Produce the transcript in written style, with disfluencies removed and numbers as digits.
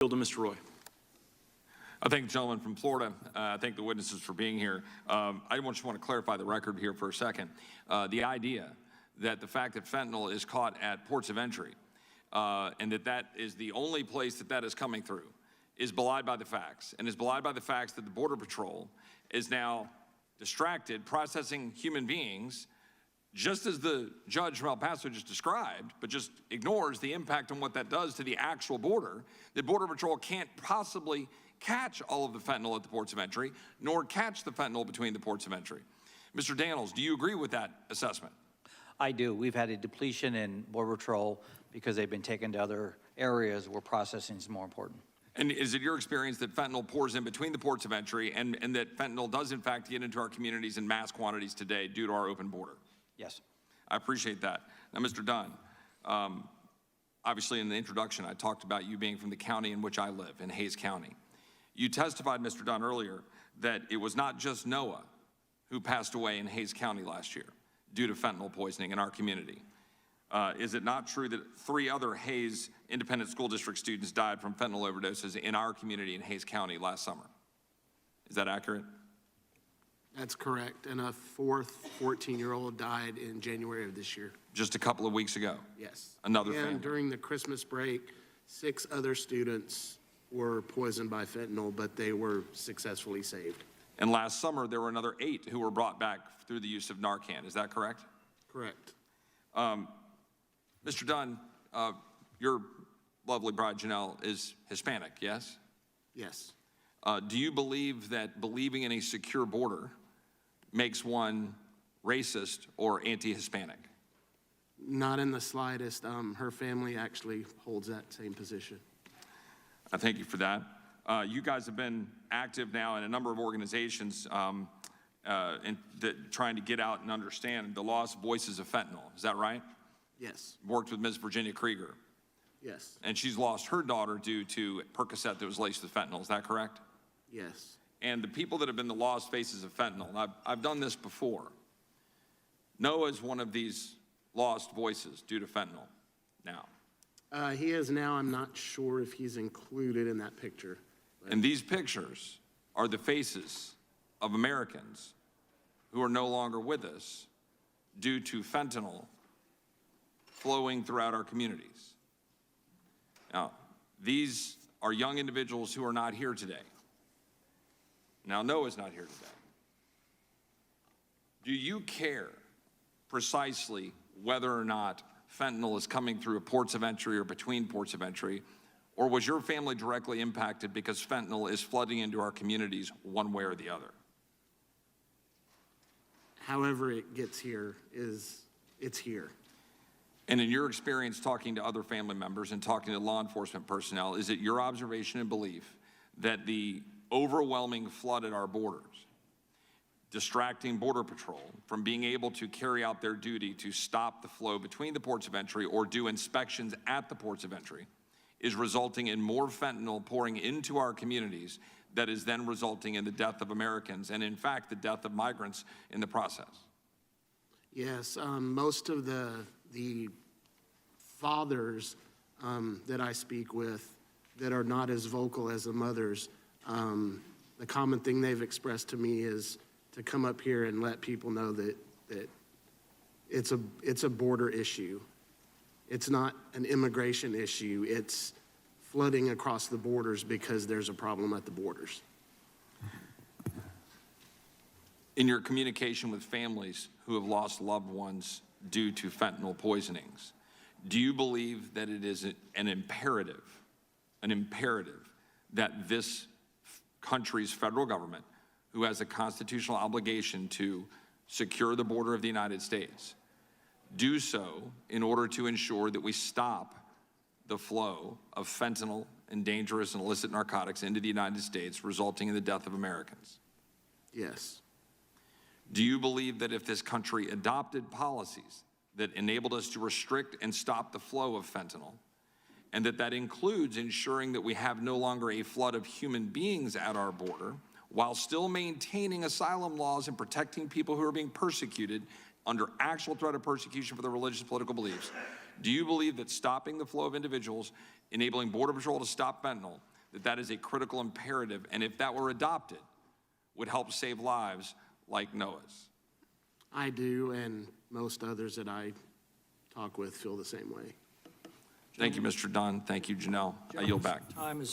Yield to Mr. Roy. I thank the gentleman from Florida. I thank the witnesses for being here. I just want to clarify the record here for a second. The idea that the fact that fentanyl is caught at ports of entry and that is the only place that is coming through is belied by the facts, and is belied by the facts that the Border Patrol is now distracted processing human beings, just as the judge from El Paso just described, but just ignores the impact on what that does to the actual border. The Border Patrol can't possibly catch all of the fentanyl at the ports of entry, nor catch the fentanyl between the ports of entry. Mr. Daniels, do you agree with that assessment? I do. We've had a depletion in Border Patrol because they've been taken to other areas where processing is more important. And is it your experience that fentanyl pours in between the ports of entry and that fentanyl does in fact get into our communities in mass quantities today due to our open border? Yes. I appreciate that. Now, Mr. Dunn, obviously in the introduction, I talked about you being from the county in which I live, in Hayes County. You testified, Mr. Dunn, earlier that it was not just Noah who passed away in Hayes County last year due to fentanyl poisoning in our community. Is it not true that 3 other Hayes Independent School District students died from fentanyl overdoses in our community in Hayes County last summer? Is that accurate? That's correct. And a 4th 14-year-old died in January of this year. Just a couple of weeks ago? Yes. Another family. And during the Christmas break, 6 other students were poisoned by fentanyl, but they were successfully saved. And last summer, there were another 8 who were brought back through the use of Narcan. Is that correct? Correct. Mr. Dunn, your lovely bride, Janelle, is Hispanic, yes? Yes. Do you believe that believing in a secure border makes one racist or anti-Hispanic? Not in the slightest. Her family actually holds that same position. I thank you for that. You guys have been active now in a number of organizations trying to get out and understand the lost voices of fentanyl. Is that right? Yes. Worked with Ms. Virginia Krieger. Yes. And she's lost her daughter due to Percocet that was laced with fentanyl. Is that correct? Yes. And the people that have been the lost faces of fentanyl, I've done this before. Noah is one of these lost voices due to fentanyl now. He is now. I'm not sure if he's included in that picture. And these pictures are the faces of Americans who are no longer with us due to fentanyl flowing throughout our communities. Now, these are young individuals who are not here today. Now, Noah's not here today. Do you care precisely whether or not fentanyl is coming through ports of entry or between ports of entry, or was your family directly impacted because fentanyl is flooding into our communities one way or the other? However it gets here, it's here. And in your experience talking to other family members and talking to law enforcement personnel, is it your observation and belief that the overwhelming flood at our borders, distracting Border Patrol from being able to carry out their duty to stop the flow between the ports of entry or do inspections at the ports of entry, is resulting in more fentanyl pouring into our communities that is then resulting in the death of Americans and, in fact, the death of migrants in the process? Yes, most of the fathers that I speak with that are not as vocal as the mothers, the common thing they've expressed to me is to come up here and let people know that it's a border issue. It's not an immigration issue. It's flooding across the borders because there's a problem at the borders. In your communication with families who have lost loved ones due to fentanyl poisonings, do you believe that it is an imperative that this country's federal government, who has a constitutional obligation to secure the border of the United States, do so in order to ensure that we stop the flow of fentanyl and dangerous and illicit narcotics into the United States, resulting in the death of Americans? Yes. Do you believe that if this country adopted policies that enabled us to restrict and stop the flow of fentanyl, and that includes ensuring that we have no longer a flood of human beings at our border, while still maintaining asylum laws and protecting people who are being persecuted under actual threat of persecution for their religious and political beliefs, do you believe that stopping the flow of individuals, enabling Border Patrol to stop fentanyl, that that is a critical imperative, and if that were adopted, would help save lives like Noah's? I do, and most others that I talk with feel the same way. Thank you, Mr. Dunn. Thank you, Janelle. I yield back. Time is